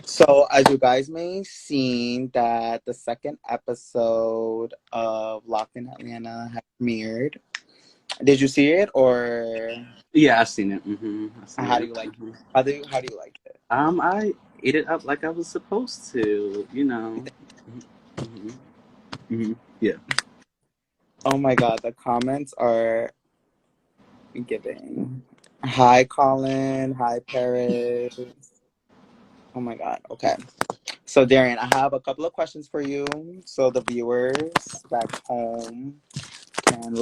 So, as you guys may have seen, that the second episode of Locked in Atlanta has premiered. Did you see it, or Yeah, I've seen it. I've seen how do it. you like? How do you like it? I ate it up like I was supposed to. hmm Yeah. Oh my God, the comments are giving. Hi, Colin. Hi, Paris. Oh my God. Okay. So, Darian, I have a couple of questions for you, so the viewers back home can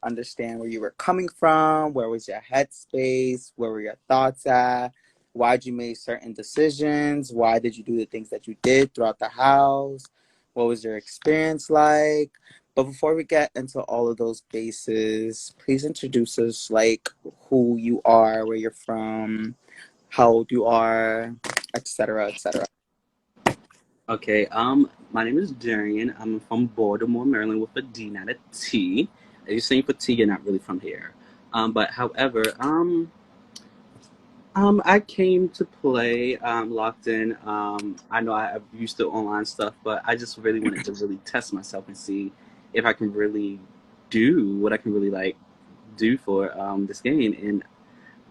understand where you were coming from, where was your headspace, where were your thoughts at, why'd you make certain decisions, why did you do the things that you did throughout the house, what was your experience like. But before we get into all of those bases, please introduce us, like who you are, where you're from, how old you are, etc., etc. Okay. My name is Darian. I'm from Baltimore, Maryland, with a D, not a T. As you're saying for T, you're not really from here. But however, I came to play locked in. I know I've used the online stuff, but I just really wanted to really test myself and see if I can really do what I can really do for this game,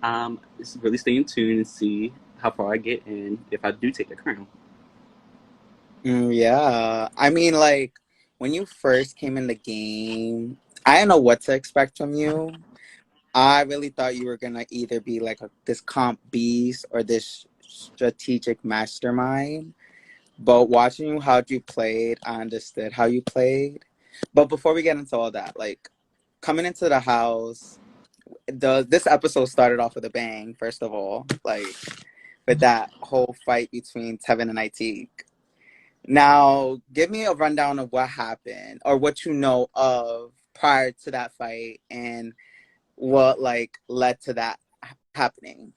and just really stay in tune and see how far I get and if I do take the crown. Yeah. I mean, when you first came in the game, I didn't know what to expect from you. I really thought you were gonna either be this comp beast or this strategic mastermind. But watching you how you played, I understood how you played. But before we get into all that, coming into the house, this episode started off with a bang, first of all, with that whole fight between Tevin and IT. Now, give me a rundown of what happened or what you know of prior to that fight and what led to that happening.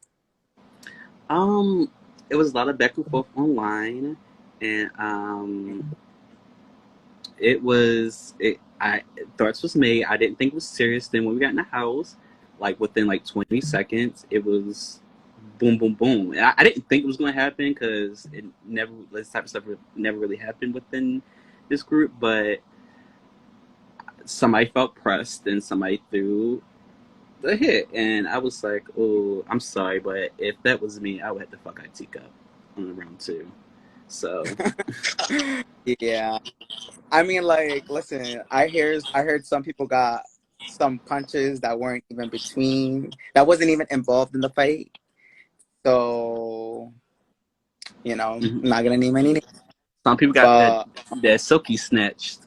Um, it was a lot of back and forth online, and I threats was made. I didn't think it was serious. Then when we got in the house, like within like 20 seconds, it was boom, boom, boom. And I didn't think it was going to happen because it never this type of stuff never really happened within this group. But somebody felt pressed and somebody threw the hit, and I was like, "Oh, I'm sorry, but if that was me, I would have to fuck IT up on the round two." So Yeah. I mean, listen, I heard some people got some punches that weren't even that wasn't even involved in the fight. So, mhm. I'm not gonna name any names, Some people got that but that silky snatched.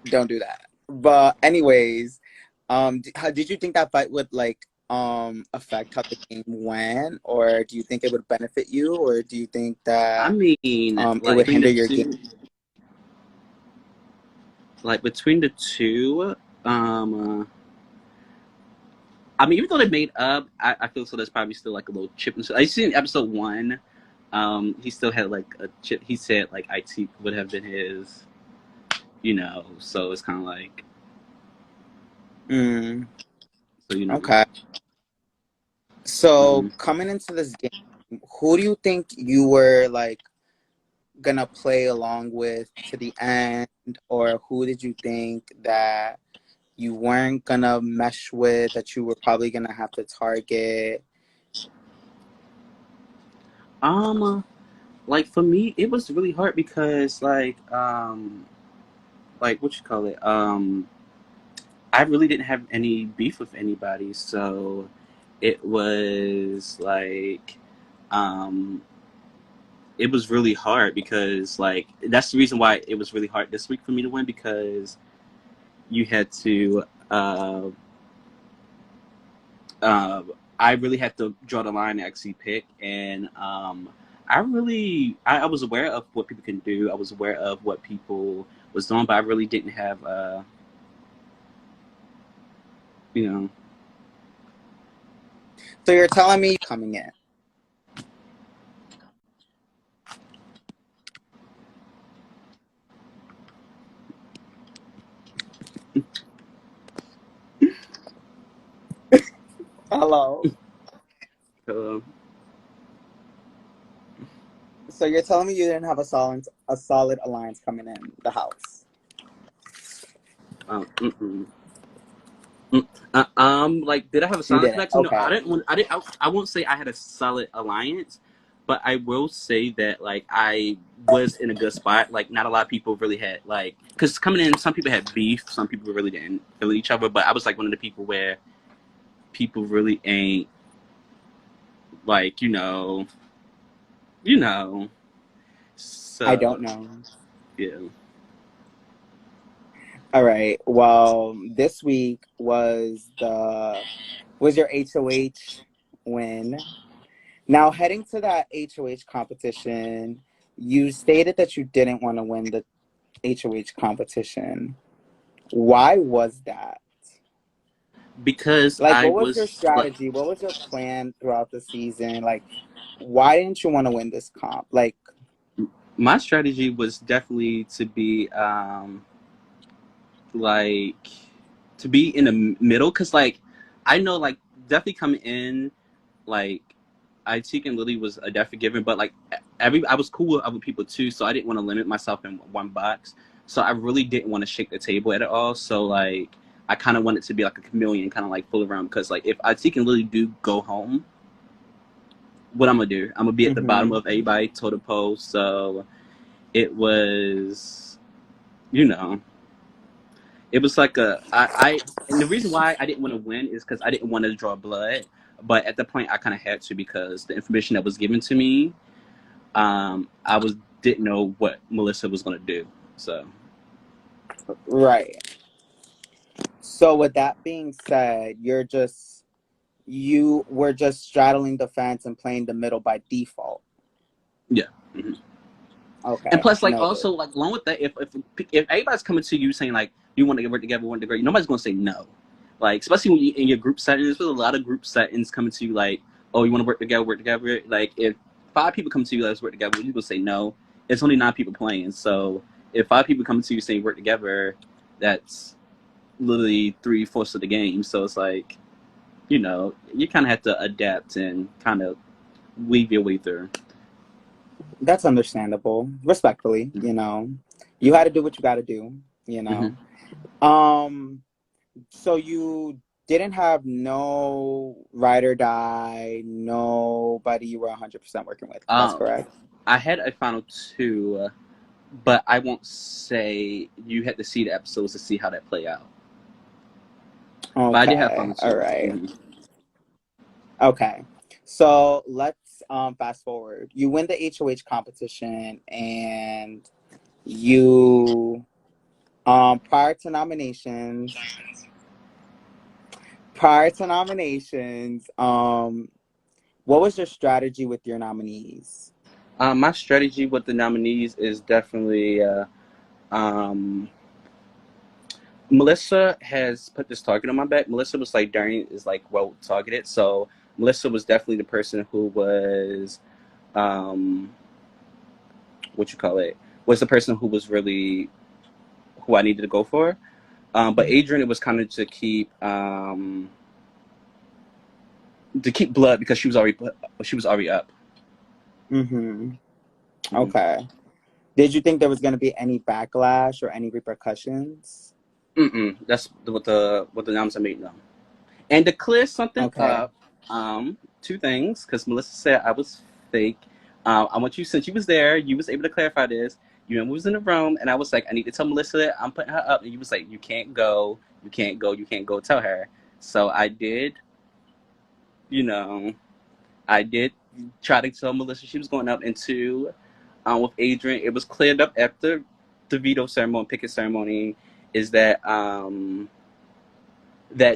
don't do that. But anyways, did you think that fight would affect how the game went, or do you think it would benefit you, or do you think I that mean, it would hinder your game? between the two, um, I mean, even though they made up, I feel so there's probably still like a little chip. I see in episode one, he still had like a chip. He said like IT would have been his, So it's kind of like, Mm, so. okay. So hmm coming into this game, who do you think you were gonna play along with to the end, or who did you think that you weren't gonna mesh with, that you were probably gonna have to target? Um, like for me, it was really hard because like what you call it, I really didn't have any beef with anybody, so it was um, it was really hard because that's the reason why it was really hard this week for me to win because you had to uh, I really had to draw the line and actually pick, and I was aware of what people can do. I was aware of what people was doing, but I really didn't have you know So you're telling me coming in. Hello. uh, So you're telling me you didn't have a solid alliance coming in the house? Mm-mm. Like, did I have a You silence didn't. connection? No, I Okay. didn't. I didn't. I won't say I had a solid alliance, but I will say that like I was in a good spot. Like, not a lot of people really had like, because coming in, some people had beef, some people really didn't feel each other. But I was like one of the people where people really ain't like you know. I don't So know. yeah. All right. Well, this week was your HOH win. Now, heading to that HOH competition, you stated that you didn't want to win the HOH competition. Why was that? Because Like, I what was your was like, strategy? What was your plan throughout the season? Like, why didn't you want to win this comp? Like, my strategy was definitely to be like to be in the middle because like I know like definitely coming in like IT and Lily was a definite given, but like every I was cool with other people too, so I didn't want to limit myself in one box. So I really didn't want to shake the table at all. So like I kind of wanted to be like a chameleon, kind of like fool around because like if IT and Lily do go home, what I'm gonna do? I'm gonna be at the bottom mm-hmm, of everybody toe to pole. So it was, you know, it was like I and the reason why I didn't want to win is because I didn't want to draw blood, but at the point I kind of had to because the information that was given to me, I was didn't know what Melissa was gonna do. So right. So, with that being said, you were just straddling the fence and playing the middle by default. yeah. Hmm. And Okay, plus, like noted. also like along with that, if everybody's coming to you saying like you want to work together, want to go, nobody's gonna say no. Like especially when you in your group settings, there's a lot of group settings coming to you like, oh, you want to work together, work together. Like if five people come to you, let's work together, you gonna say no. It's only nine people playing, so if five people come to you saying work together, that's literally three-fourths of the game. So it's like you kind of have to adapt and kind of weave your way through. That's understandable. Respectfully, you had to do what you got to do. You Mm-hmm. know. Um. So you didn't have no ride or die, nobody you were 100% working with. That's Um, correct. I had a final two, but I won't say you had to see the episodes to see how that play out. But I did have Okay. final All two. right. Mm-hmm. Okay. So let's fast forward. You win the HOH competition and you prior to nominations, what was your strategy with your nominees? My strategy with the nominees is definitely um, Melissa has put this target on my back. Melissa was like Darian is like well targeted, so Melissa was definitely the person who was um, what you call it was the person who was really who I needed to go for. But Adrian, it was kind of to keep blood because she was already up. Mm-hmm. Mm-hmm. Okay. Did you think there was going to be any backlash or any repercussions? Mm-mm. That's what the announcement made now. And to clear something Okay. up, two things because Melissa said I was fake. I want you since you was there, you was able to clarify this. You remember we was in the room, and I was like, I need to tell Melissa that I'm putting her up, and you was like, you can't go, you can't go, you can't go. Tell her. So I did, you know, I did try to tell Melissa she was going up, and two, with Adrian, it was cleared up after the veto ceremony, picket ceremony, is that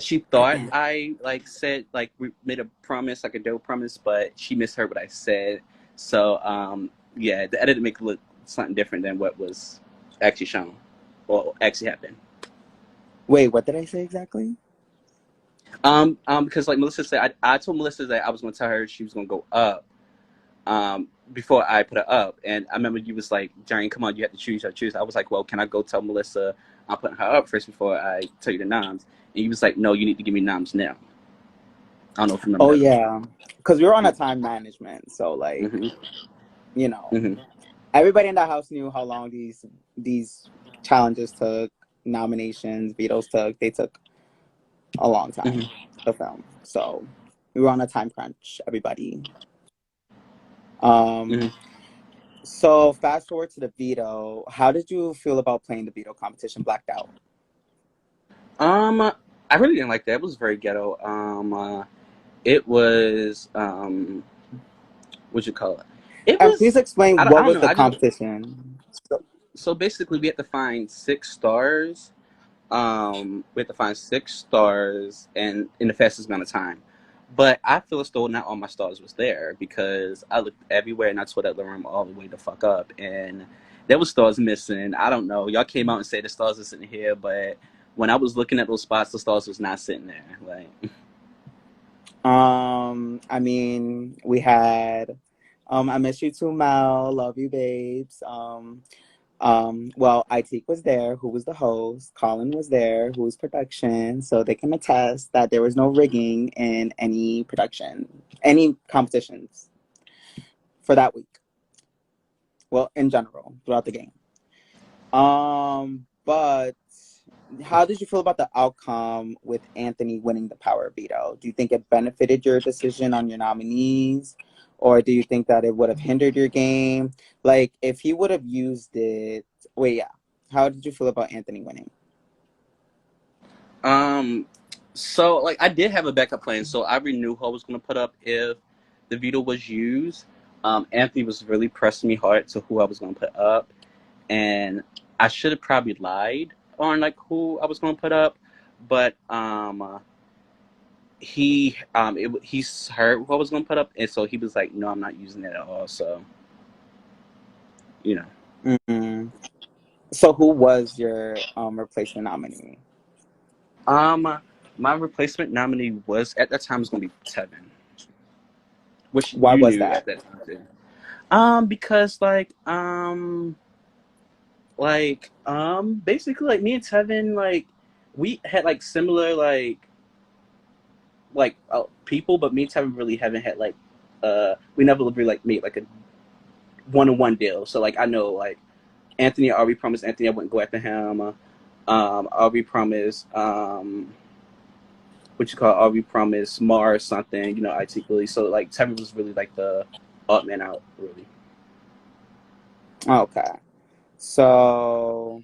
she thought I like said like we made a promise, like a dope promise, but she misheard what I said. So yeah, the edit make it look something different than what was actually shown or actually happened. Wait, what did I say exactly? Because like Melissa said, I told Melissa that I was going to tell her she was going to go up, before I put her up. And I remember you was like, Jane, come on, you have to choose, you have to choose. I was like, well, can I go tell Melissa I'm putting her up first before I tell you the noms? And you was like, no, you need to give me noms now. I don't know if you remember Oh that. yeah, because we were on a time management, so like Mm-hmm. you know, Mm-hmm. everybody in the house knew how long these challenges took, nominations, vetoes took. They took a long time Mm-hmm. to film. So we were on a time crunch, everybody. Um, Mm-hmm. so fast forward to the veto. How did you feel about playing the veto competition blacked out? I really didn't like that. It was very ghetto. It was what you call it? It And please was explain I what don't was know. the I just competition. so basically we had to find 6 stars. We had to find 6 stars and in the fastest amount of time. But I feel as though not all my stars was there because I looked everywhere and I tore that living room all the way the fuck up and there was stars missing. I don't know. Y'all came out and said the stars are sitting here, but when I was looking at those spots, the stars was not sitting there. Like, I mean, we had I miss you too, Mel. Love you, babes. Well, Itik was there, who was the host. Colin was there, who was production. So they can attest that there was no rigging in any production, any competitions for that week. Well, in general, throughout the game. But how did you feel about the outcome with Anthony winning the power veto? Do you think it benefited your decision on your nominees? Or do you think that it would have hindered your game? Like, if he would have used it. Wait, yeah. How did you feel about Anthony winning? um, so like I did have a backup plan, so I already knew who I was gonna put up if the veto was used. Anthony was really pressing me hard to who I was gonna put up, and I should have probably lied on like who I was going to put up, but he's heard who I was going to put up, and so he was like, "No, I'm not using it at all." So you know, Mm-hmm. So, who was your replacement nominee? um, my replacement nominee was at that time was going to be Tevin, which Why you was knew that? at that time too. Because basically like me and Tevin like we had like similar people, but me and Tevin really haven't had like we never really like made like a one-on-one deal. So like I know like Anthony already promised Anthony I wouldn't go after him. Already promised what you call already promised Mars something. You know, IT really. So like Tevin was really like the odd man out really. Okay. So,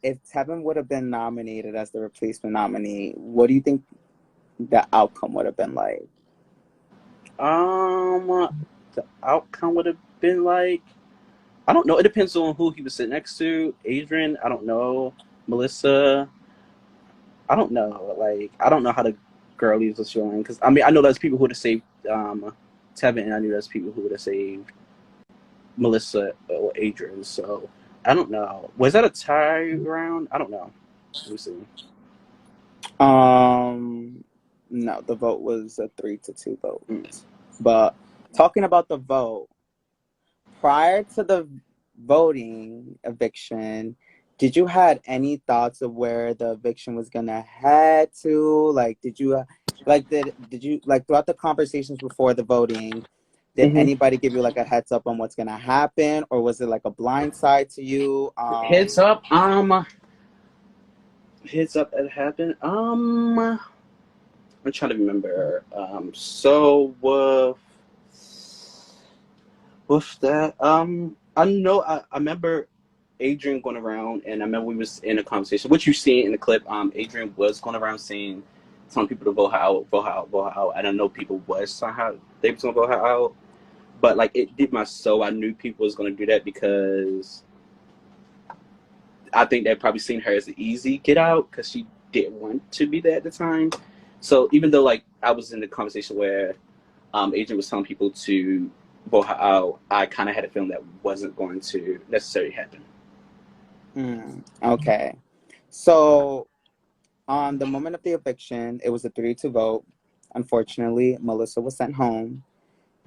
if Tevin would have been nominated as the replacement nominee, what do you think the outcome would have been like? The outcome would have been like I don't know. It depends on who he was sitting next to. Adrian, I don't know. Melissa, I don't know. Like, I don't know how the girlies are feeling because I mean, I know there's people who would have saved Tevin, and I knew there's people who would have saved Melissa or Adrian. So I don't know. Was that a tie round? I don't know. Let me see. Um, no, the vote was a 3-2 vote. Mm. But talking about the vote, prior to the voting eviction, did you had any thoughts of where the eviction was gonna head to? Like, did you like throughout the conversations before the voting? Did Mm-hmm. anybody give you like a heads up on what's gonna happen, or was it like a blind side to you? Heads up. Heads up. It happened. I'm trying to remember. With that, I know I remember Adrian going around, and I remember we was in a conversation, which you seen in the clip. Adrian was going around saying telling people to vote her out, vote her out, vote her out. And I know people was somehow they was gonna vote her out, but like it did my soul. I knew people was gonna do that because I think they probably seen her as an easy get out because she didn't want to be there at the time. So even though like I was in the conversation where Adrian was telling people to vote her out, I kind of had a feeling that wasn't going to necessarily happen. Okay. So on the moment of the eviction, it was a 3-2 vote. Unfortunately, Melissa was sent home.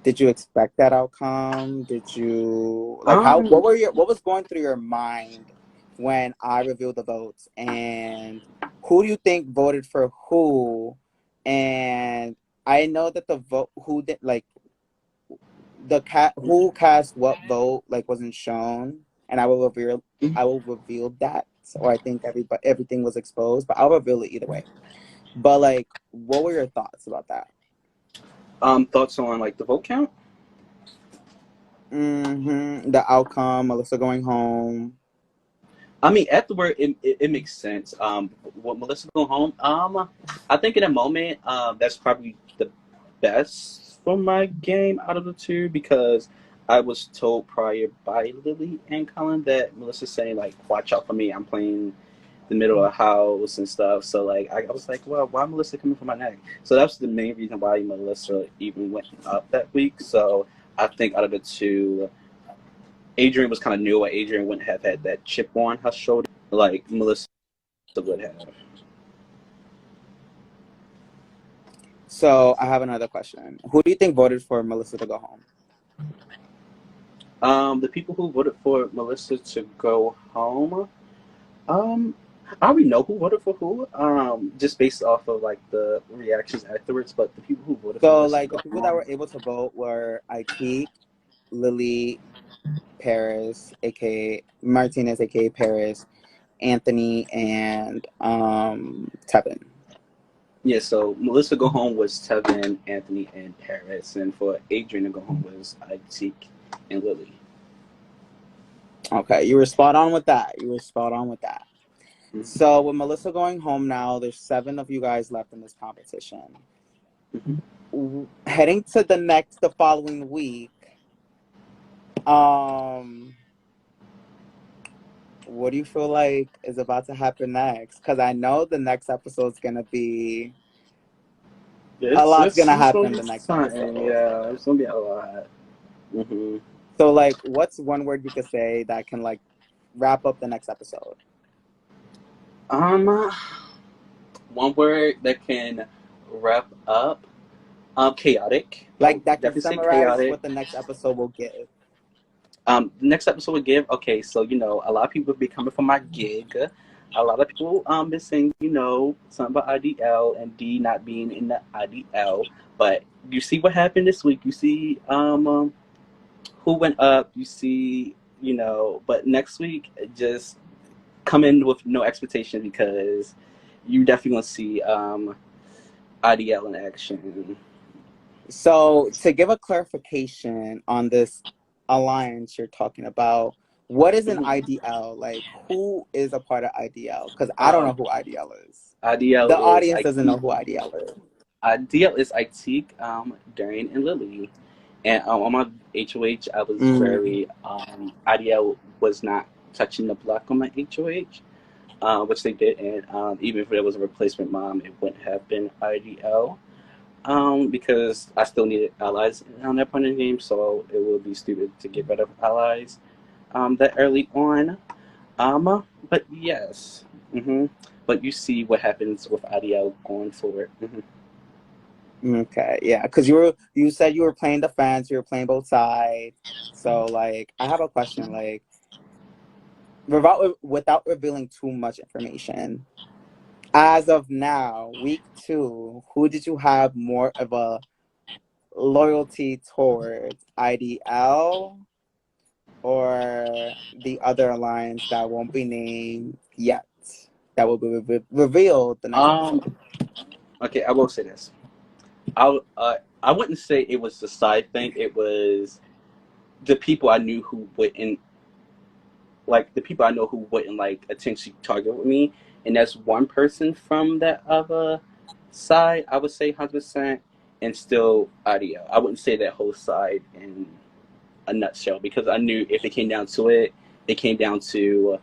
Did you expect that outcome? Did you like how Um, what was going through your mind when I revealed the votes, and who do you think voted for who? And I know that the vote who did like the cat who cast what vote like wasn't shown, and I will reveal that. Or I think everything was exposed, but I'll reveal it either way. But like, what were your thoughts about that? Thoughts on like the vote count? The outcome, Melissa going home. I mean, afterward, it makes sense. When Melissa go home, I think in a moment, that's probably the best for my game out of the two because I was told prior by Lily and Colin that Melissa's saying like, "Watch out for me. I'm playing the middle of the house and stuff." So like, I was like, "Well, why Melissa coming for my neck?" So that's the main reason why Melissa even went up that week. So I think out of the two, Adrian was kind of new. Adrian wouldn't have had that chip on her shoulder like Melissa would have. So I have another question. Who do you think voted for Melissa to go home? The people who voted for Melissa to go home, um, I already know who voted for who. Just based off of like the reactions afterwards. But the people who voted for So Melissa to like the go people that home, were able to vote were Itique, Lily, Paris, aka Martinez, aka Paris, Anthony, and Tevin. yeah. So Melissa go home was Tevin, Anthony, and Paris, and for Adrian to go home was Atik and Lily. Okay, you were spot on with that. You were spot on with that. Mm-hmm. So with Melissa going home now, there's 7 of you guys left in this competition. Mm-hmm. Heading to the following week, um, what do you feel like is about to happen next? Because I know the next episode's gonna be a It's lot's it's gonna it's gonna happen be the next something. episode. Yeah, it's gonna be a lot. Mm-hmm. So like, what's one word you could say that can like wrap up the next episode? Um, one word that can wrap up. Chaotic. I Like would that can definitely say summarize chaotic. what the next episode will give. The next episode would give. Okay, so a lot of people be coming for my gig. A lot of people been saying something about IDL and D not being in the IDL. But you see what happened this week. You see who went up. You see But next week just come in with no expectation because you definitely gonna see IDL in action. So to give a clarification on this alliance you're talking about, what is an Mhm. IDL? Like who is a part of IDL? Because I don't know Um, who IDL is. IDL The is audience doesn't know IT. who IDL is. IDL is IT. Darian and Lily, and on my HOH, I was Mm. very IDL was not touching the block on my HOH, which they did, and even if there was a replacement mom, it wouldn't have been IDL. Because I still needed allies on that point in the game, so it would be stupid to get rid of allies that early on. But yes, but you see what happens with IDL going forward. Okay, yeah, because you said you were playing defense, you were playing both sides. So like, I have a question. Like, without revealing too much information, as of now, week 2, who did you have more of a loyalty towards, IDL or the other alliance that won't be named yet, that will be revealed the next Um, episode? okay, I will say this. I wouldn't say it was the side thing. It was the people I knew who wouldn't the people I know who wouldn't like intentionally target with me, and that's one person from that other side. I would say 100%, and still audio. I wouldn't say that whole side in a nutshell because I knew if it came down to it, it came down to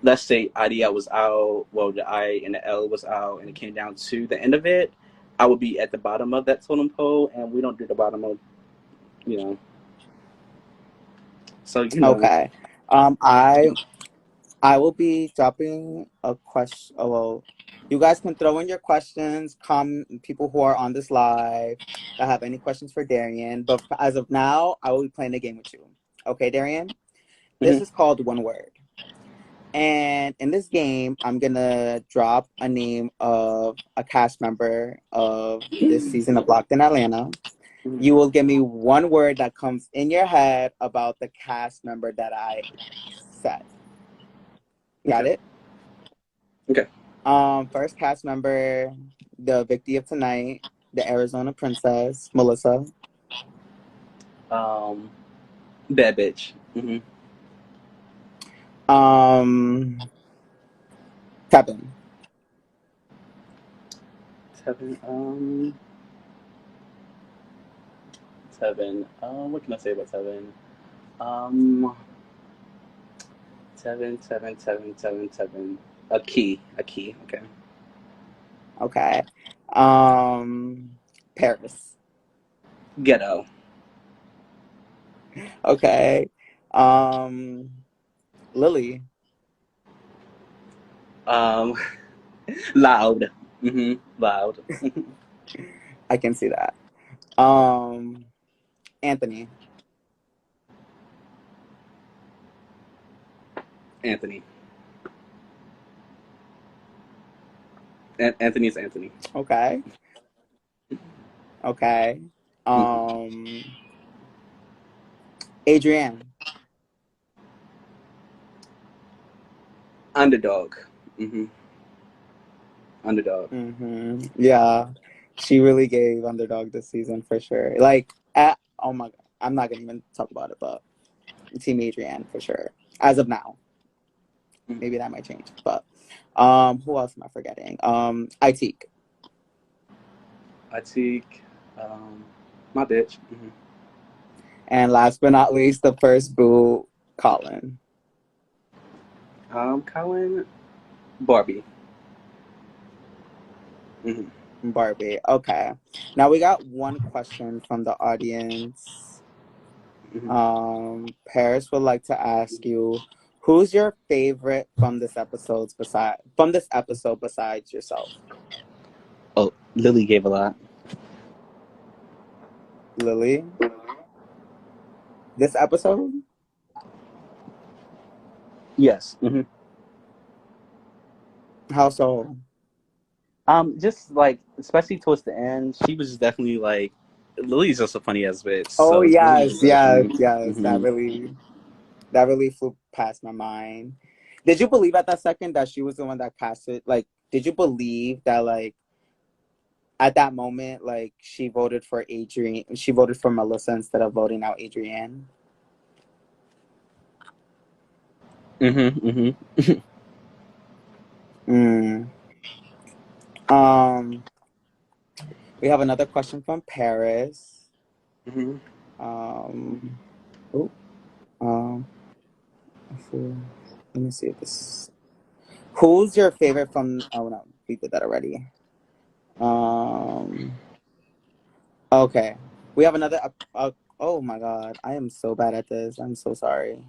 let's say IDL was out, well the I and the L was out, and it came down to the end of it, I would be at the bottom of that totem pole, and we don't do the bottom of you know. So Okay. I will be dropping a question. Oh, well, you guys can throw in your questions. People who are on this live that have any questions for Darian. But as of now, I will be playing a game with you. Okay, Darian? This Mhm. is called One Word. And in this game, I'm gonna drop a name of a cast member of this season of Locked in Atlanta. Mhm. You will give me one word that comes in your head about the cast member that I said. Got Okay. it? Okay. First cast member, the Victy of tonight, the Arizona Princess, Melissa. Um, bad bitch. Mm-hmm. Um, Tevin. Tevin. Tevin. What can I say about Tevin? Um, Tevin. A key. A key. Okay. Okay. Paris. Ghetto. Okay. Um, Lily. Um, loud. Mm-hmm. Loud. I can see that. Um, Anthony. Anthony. Anthony's Anthony. Okay. Okay. Mm-hmm. Um, Adrienne. Underdog. Mm-hmm. Underdog. Yeah, she really gave underdog this season for sure. Oh my god, I'm not gonna even talk about it, but Team Adrienne for sure. As of now, Mm-hmm. maybe that might change. But who else am I forgetting? Itique. I take my bitch. Mm-hmm. And last but not least, the first boo, Colin. Colin Barbie. Mm-hmm. Barbie. Okay. Now we got one question from the audience. Mm-hmm. Paris would like to ask you, who's your favorite from this episode besides yourself? Oh, Lily gave a lot. Lily? This episode? Yes. Mm-hmm. How so? Just like especially towards the end, she was definitely like Lily's just a funny ass bitch. Oh So Lily yes, was yes, definitely. yes. Mm-hmm. That really flew past my mind. Did you believe at that second that she was the one that cast it? Like, did you believe that at that moment, she voted for Adrian, she voted for Melissa instead of voting out Adrienne? Mm-hmm. Mm-hmm. Mm. Um, we have another question from Paris. Mm-hmm. Um, oh, um, let me see if this. Who's your favorite from? Oh no, we did that already. Um, okay, we have another. Oh my god, I am so bad at this. I'm so sorry.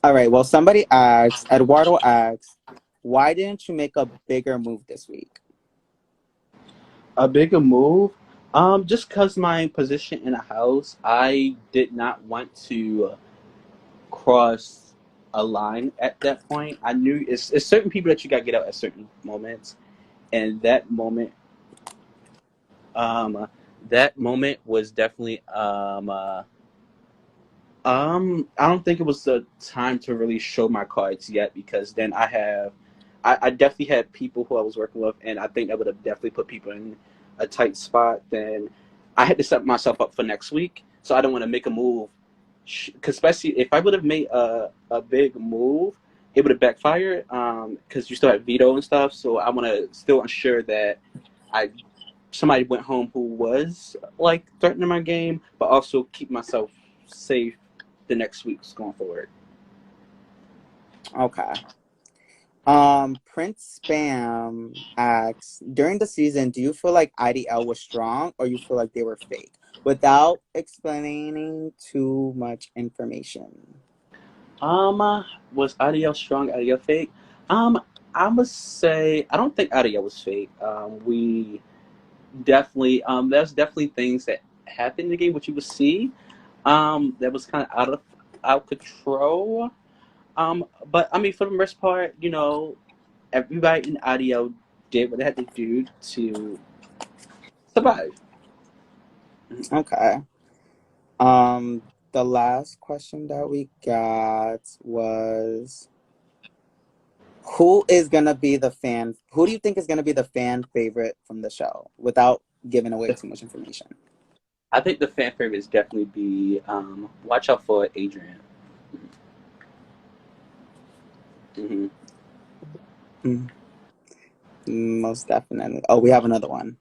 All right, well, somebody asks. Eduardo asks, why didn't you make a bigger move this week? A bigger move. Just cause my position in a house, I did not want to cross a line at that point. I knew it's certain people that you gotta get out at certain moments, and um, that moment was definitely I don't think it was the time to really show my cards yet because then I definitely had people who I was working with, and I think that would have definitely put people in a tight spot. Then I had to set myself up for next week, so I don't want to make a move, because especially if I would have made a big move, it would have backfired. Because you still have veto and stuff, so I want to still ensure that I somebody went home who was like threatening my game, but also keep myself safe the next weeks going forward. Okay. Prince Spam asks, during the season, do you feel like IDL was strong or you feel like they were fake? Without explaining too much information. Was Adia strong? Adia fake? Um, I must say I don't think Adia was fake. We definitely there's definitely things that happened in the game which you would see that was kind of out of control. But I mean for the most part, everybody in Audio did what they had to do to survive. Okay. The last question that we got was, who do you think is gonna be the fan favorite from the show without giving away too much information? I think the fan favorite is definitely be watch out for Adrian. Mm-hmm. Mm, most definitely. Oh, we have another one.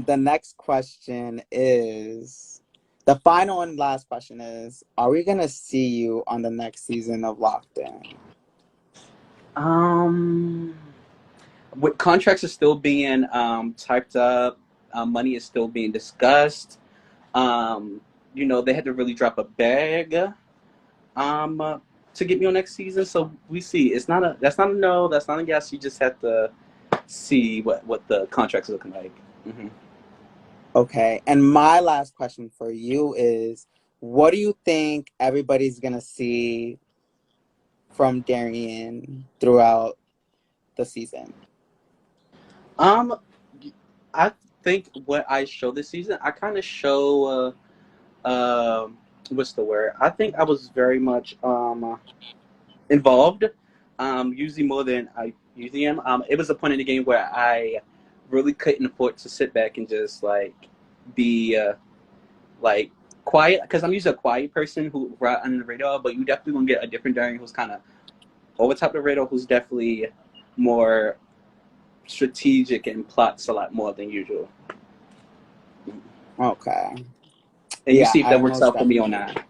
The next question is, the final and last question is, are we gonna see you on the next season of Locked In? Um, with contracts are still being typed up, money is still being discussed. Um, they had to really drop a bag um, uh, to get me on next season. So we see. It's not a that's not a no. That's not a yes. You just have to see what the contracts are looking like. Mm-hmm. Okay, and my last question for you is, what do you think everybody's gonna see from Darian throughout the season? Um, I think what I show this season, I kind of show. What's the word? I think I was very much involved, usually more than I usually am. It was a point in the game where I really couldn't afford to sit back and just like be like quiet because I'm usually a quiet person who right under the radar. But you definitely gonna get a different Darian who's kind of over top of the radar, who's definitely more strategic and plots a lot more than usual. Okay. And you Yeah, see if that I works most out for me or definitely. not.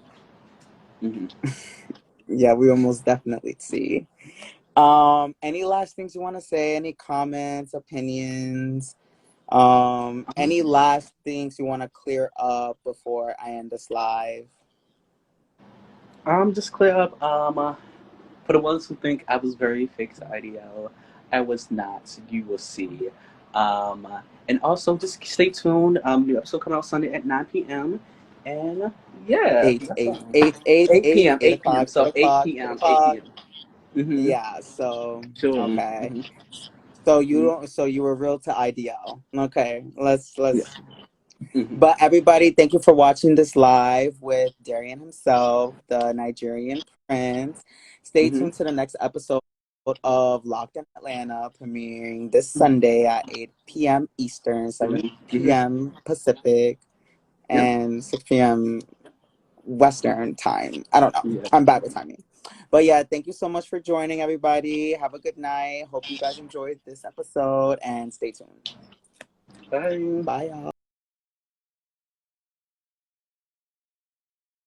Mm-hmm. Yeah, we will most definitely see. Any last things you want to say? Any comments, opinions? Any last things you want to clear up before I end this live? Just clear up. For the ones who think I was very fake to IDL, I was not. You will see. Um, and also, just stay tuned. New episode coming out Sunday at 9 p.m. And yeah, Eight, that's eight, all. eight, eight, 8 eight, p.m. 8 8 p.m. o'clock, 8 So 8 o'clock, 8 p.m. 8 o'clock. p.m. Mm-hmm. Yeah, so Sure. okay. Mm-hmm. So you Mm-hmm. don't so you were real to IDL. Okay. Yeah. Let's Mm-hmm. But everybody, thank you for watching this live with Darian himself, the Nigerian prince. Stay Mm-hmm. tuned to the next episode of Locked in Atlanta, premiering this Sunday at 8 p.m. Eastern, 7 Mm-hmm. p.m. Pacific, Yep. and 6 p.m. Western time. I don't know. Yeah. I'm bad with timing. But yeah, thank you so much for joining, everybody. Have a good night. Hope you guys enjoyed this episode and stay tuned. Bye. Bye, y'all.